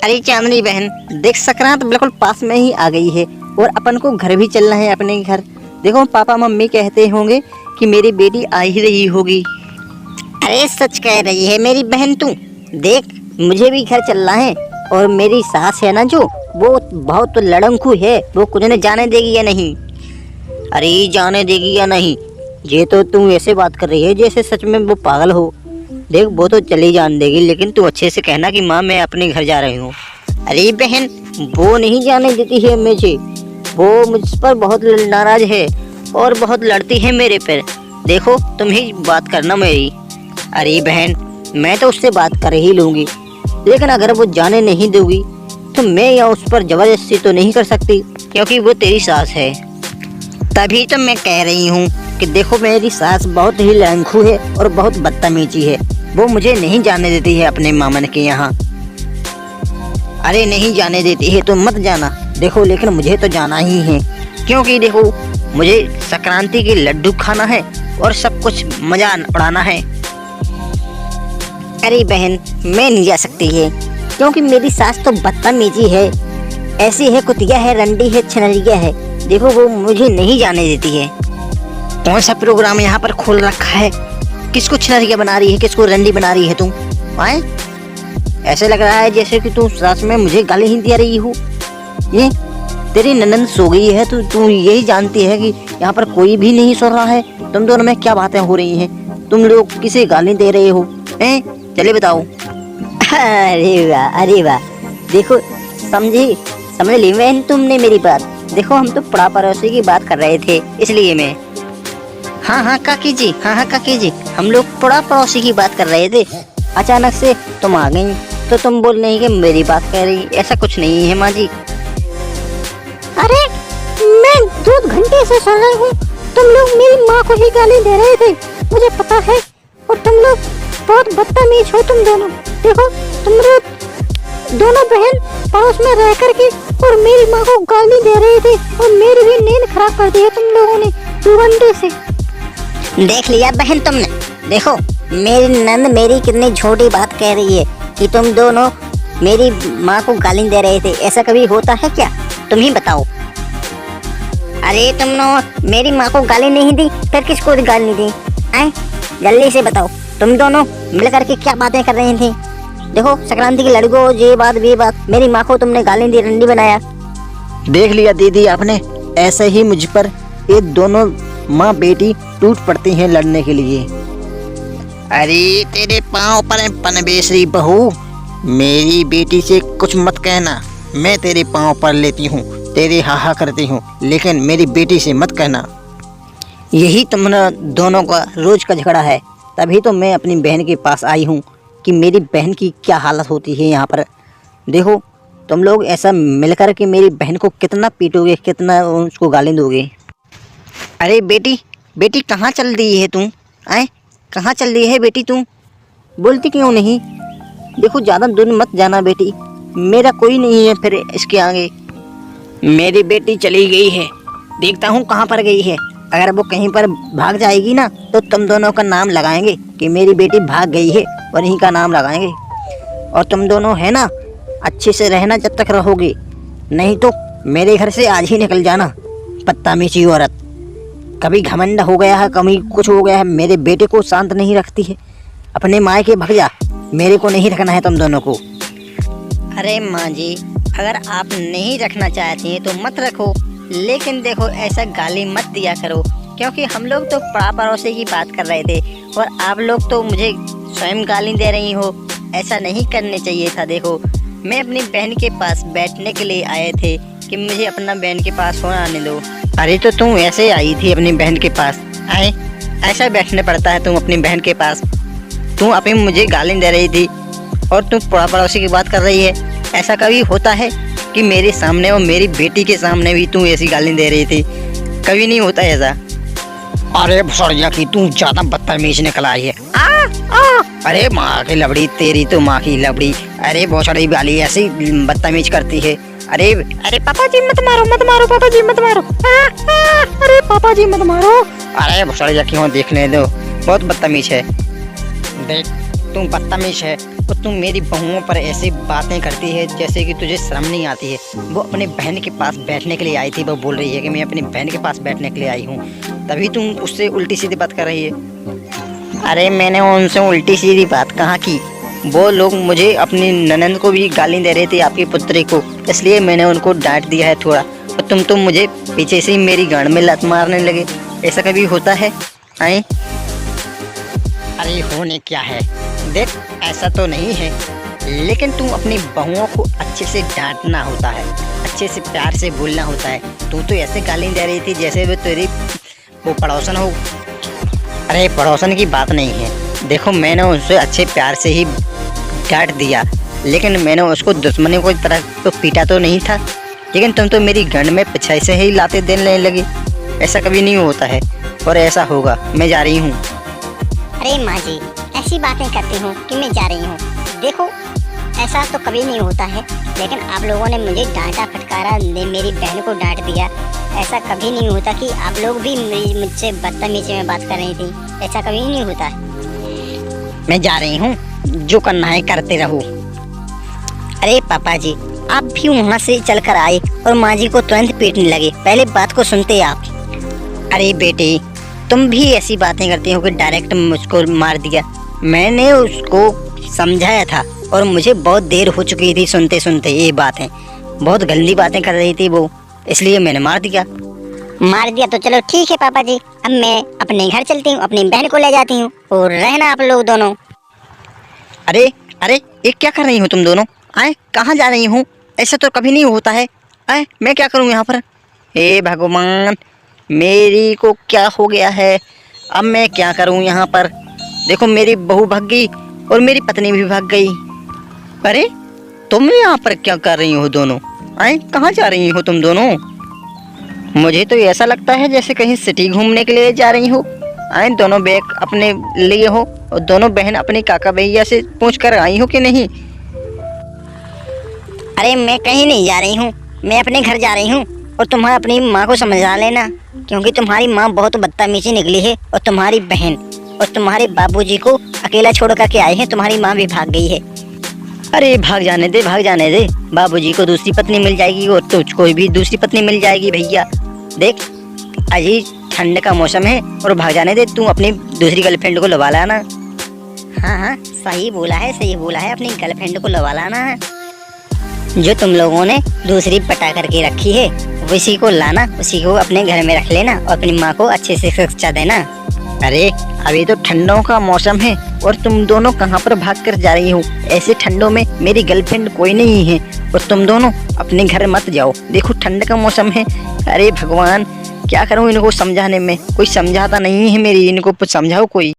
अरे चांदनी बहन, देख संक्रांत बिल्कुल पास में ही आ गई है और अपन को घर भी चलना है अपने घर। देखो पापा मम्मी कहते होंगे कि मेरी बेटी आ ही रही होगी। अरे सच कह रही है मेरी बहन तू। देख मुझे भी घर चलना है और मेरी सास है ना जो, वो बहुत लड़ंकू है, वो कुछ न जाने देगी या नहीं। अरे जाने देगी या नहीं, ये तो तू ऐसे बात कर रही है जैसे सच में वो पागल हो। देख वो तो चली जान देगी, लेकिन तू अच्छे से कहना कि माँ मैं अपने घर जा रही हूँ। अरे बहन, वो नहीं जाने देती है मुझे, वो मुझ पर बहुत नाराज है और बहुत लड़ती है मेरे पर। देखो तुम ही बात करना मेरी। अरे बहन, मैं तो उससे बात कर ही लूँगी, लेकिन अगर वो जाने नहीं दोगी तो मैं या उस पर जबरदस्ती तो नहीं कर सकती, क्योंकि वो तेरी सास है। तभी तो मैं कह रही हूँ कि देखो मेरी सास बहुत ही लड़ंकू है और बहुत बदतमीजी है, वो मुझे नहीं जाने देती है अपने मामन के यहाँ। अरे नहीं जाने देती है तो मत जाना, देखो लेकिन मुझे तो जाना ही है, क्योंकि देखो मुझे संक्रांति के लड्डू खाना है और सब कुछ मजा उड़ाना है। अरे बहन, मैं नहीं जा सकती है, क्योंकि मेरी सास तो बदतमीजी है, ऐसी है, कुतिया है, रंडी है, छनरिया है। देखो वो मुझे नहीं जाने देती है। कौन सा प्रोग्राम यहाँ पर खोल रखा है? किसको छनरिया बना रही है, किसको रंडी बना रही है तू? आए ऐसे लग रहा है जैसे कि तू सास में मुझे गाली ही दे रही हो। ये तेरी ननद सो गई है तो तू यही जानती है कि यहाँ पर कोई भी नहीं सो रहा है। तुम दोनों में क्या बातें हो रही हैं? तुम लोग किसे गाली दे रहे हो? हैं? चलिए बताओ। अरे वाह, देखो समझ ली बहन तुमने मेरी बात। देखो हम तो पड़ा पड़ोसी की बात कर रहे थे, इसलिए मैं। हाँ काकी जी, हाँ काकी जी, हम लोग पड़ा पड़ोसी की बात कर रहे थे, अचानक से तुम आ गई तो तुम बोल रही कि मेरी बात कह रही। ऐसा कुछ नहीं है माँ जी। अरे मैं 2 घंटे से सुन रही हूँ, तुम लोग मेरी माँ को ही गाली दे रहे थे, मुझे पता है, और तुम लोग बहुत बदतमीज हो तुम दोनों। देखो तुम लोग दोनों बहन पड़ोस में रह कर के और मेरी माँ को गाली दे रहे थे और मेरी भी नींद खराब कर दी है तुम लोगों ने 2 घंटे से। देख लिया बहन तुमने, देखो मेरी नंद मेरी कितनी छोटी बात कह रही है कि तुम दोनों मेरी माँ को गाली दे रहे थे। ऐसा कभी होता है क्या? तुम ही बताओ। अरे तुम लोग मेरी माँ को गाली नहीं दी, फिर किसको गाली दी? आए जल्दी से बताओ, तुम दोनों मिलकर के क्या बातें कर रही थी? देखो संक्रांति के लड़कों, ये बात, मेरी माँ को तुमने गाली दी, रंडी बनाया। देख लिया दीदी आपने, ऐसे ही मुझ पर ये दोनों माँ बेटी टूट पड़ती हैं लड़ने के लिए। अरे तेरे पाँव पर पनबेसरी बहू, मेरी बेटी से कुछ मत कहना। मैं तेरे पाँव पर लेती हूँ, तेरे हा करती हूँ, लेकिन मेरी बेटी से मत कहना। यही तुम दोनों का रोज का झगड़ा है, तभी तो मैं अपनी बहन के पास आई हूँ कि मेरी बहन की क्या हालत होती है यहाँ पर। देखो तुम लोग ऐसा मिलकर के मेरी बहन को कितना पीटोगे, कितना उसको गाली दोगे। अरे बेटी कहाँ चल रही है तू? आए कहाँ चल रही है बेटी तू? बोलती क्यों नहीं? देखो ज़्यादा दूर मत जाना बेटी, मेरा कोई नहीं है फिर इसके आगे। मेरी बेटी चली गई है, देखता हूँ कहाँ पर गई है। अगर वो कहीं पर भाग जाएगी ना तो तुम दोनों का नाम लगाएंगे कि मेरी बेटी भाग गई है, और इन्हीं का नाम लगाएंगे। और तुम दोनों है ना, अच्छे से रहना जब तक रहोगे, नहीं तो मेरे घर से आज ही निकल जाना। बदतमीज़ी औरत, कभी घमंड हो गया है, कभी कुछ हो गया है, मेरे बेटे को शांत नहीं रखती है। अपने माँ के भग जा, मेरे को नहीं रखना है तुम दोनों को। अरे माँ जी, अगर आप नहीं रखना चाहती हैं तो मत रखो, लेकिन देखो ऐसा गाली मत दिया करो, क्योंकि हम लोग तो पड़ा पड़ोसी की बात कर रहे थे और आप लोग तो मुझे स्वयं गाली दे रही हो। ऐसा नहीं करने चाहिए था। देखो मैं अपनी बहन के पास बैठने के लिए आए थे कि मुझे अपना बहन के पास होने आने दो। अरे तो तुम ऐसे आई थी अपनी बहन के पास? आए ऐसा बैठने पड़ता है तुम अपनी बहन के पास? तू अभी मुझे गाली दे रही थी और तू पड़ा पड़ोसी की बात कर रही है। ऐसा कभी होता है कि मेरे सामने और मेरी बेटी के सामने भी तू ऐसी गाली दे रही थी? कभी नहीं होता ऐसा। अरे भसड़िया की तू ज्यादा बदतमीज निकल आई है। अरे माँ की लबड़ी, तेरी तो माँ की लबड़ी। अरे भोसड़ी वाली ऐसी बदतमीज करती है। अरे पापा जी मत मारो पापा जी मत मारो। अरे पापा जी मत मारो। अरे भसड़िया क्यों, देखने दो, बहुत बदतमीज है। देख तू बदतमीज है, और तुम मेरी बहुओं पर ऐसी बातें करती है जैसे कि तुझे शर्म नहीं आती है। वो अपनी बहन के पास बैठने के लिए आई थी, वो बोल रही है कि मैं अपनी बहन के पास बैठने के लिए आई हूँ, तभी तुम उससे उल्टी सीधी बात कर रही है। अरे मैंने उनसे उल्टी सीधी बात कहाँ की, वो लोग मुझे अपनी ननंद को भी गाली दे रहे थे, आपकी पुत्री को, इसलिए मैंने उनको डांट दिया है थोड़ा। और तुम तो मुझे पीछे से ही मेरी गांड में लात मारने लगे, ऐसा कभी होता है? आए अरे होने क्या है, देख ऐसा तो नहीं है, लेकिन तुम अपनी बहुओं को अच्छे से डांटना होता है, अच्छे से प्यार से बोलना होता है। तू तो ऐसे गाली दे रही थी जैसे वो तेरी वो पड़ोसन हो। अरे पड़ोसन की बात नहीं है, देखो मैंने उससे अच्छे प्यार से ही डांट दिया, लेकिन मैंने उसको दुश्मनी को तरह तो पीटा तो नहीं था। लेकिन तुम तो मेरी गंड में पीछे से ही लाते देने लगी, ऐसा कभी नहीं होता है और ऐसा होगा। मैं जा रही हूँ। अरे माँ जी, ऐसी बातें करती हूँ कि मैं जा रही हूँ। देखो ऐसा तो कभी नहीं होता है, लेकिन आप लोगों ने मुझे डांटा फटकारा, मेरी बहन को डांट दिया। ऐसा कभी नहीं होता कि आप लोग भी मुझसे बदतमीजी में बात कर रही थी, ऐसा कभी नहीं होता है। मैं जा रही हूँ, जो करना है करते रहो। अरे पापा जी, आप भी वहाँ से चल कर आए और माँ जी को तुरंत पीटने लगे, पहले बात को सुनते आप। अरे बेटे, तुम भी ऐसी बातें करती हो कि डायरेक्ट मुझको मार दिया। मैंने उसको समझाया था और मुझे बहुत देर हो चुकी थी सुनते सुनते ये बातें, बहुत गंदी बातें कर रही थी वो, इसलिए मैंने मार दिया। मार दिया तो चलो ठीक है पापा जी, अब मैं अपने घर चलती हूँ, अपनी बहन को ले जाती हूँ और रहना आप लोग दोनों। अरे अरे ये क्या कर रही हो तुम दोनों? आए कहाँ जा रही हूँ? ऐसा तो कभी नहीं होता है। आए मैं क्या करूँ यहाँ पर? हे भगवान, मेरी को क्या हो गया है? अब मैं क्या करूँ यहाँ पर? देखो मेरी बहू भाग गई और मेरी पत्नी भी भाग गई। अरे तुम यहाँ पर क्या कर रही हो दोनों? आए कहाँ जा रही हो तुम दोनों? मुझे तो ऐसा लगता है जैसे कहीं सिटी घूमने के लिए जा रही हो। आए दोनों बैग अपने लिए हो और दोनों बहन अपने काका भैया से पूछ कर आई हो कि नहीं? अरे मैं कहीं नहीं जा रही हूँ, मैं अपने घर जा रही हूँ और तुम्हारा अपनी माँ को समझा लेना, क्योंकि तुम्हारी माँ बहुत बदतमीजी निकली है और तुम्हारी बहन और तुम्हारे बाबूजी को अकेला छोड़ करके आए हैं, तुम्हारी माँ भी भाग गई है। अरे भाग जाने दे, भाग जाने दे, बाबूजी को दूसरी पत्नी मिल जाएगी और तुझको भी दूसरी पत्नी मिल जाएगी। भैया देख, अजी ठंड का मौसम है और भाग जाने दे, तू अपनी दूसरी गर्लफ्रेंड को लवा लाना। हाँ हाँ सही बोला है, सही बोला है, अपनी गर्लफ्रेंड को लवा लाना है। जो तुम लोगों ने दूसरी पटा करके रखी है उसी को लाना, उसी को अपने घर में रख लेना और अपनी माँ को अच्छे से शिक्षा देना। अरे अभी तो ठंडों का मौसम है और तुम दोनों कहाँ पर भाग कर जा रही हो? ऐसे ठंडों में मेरी गर्लफ्रेंड कोई नहीं है और तुम दोनों अपने घर मत जाओ, देखो ठंड का मौसम है। अरे भगवान, क्या करूँ इनको समझाने में, कोई समझाता नहीं है मेरी, इनको समझाओ कोई।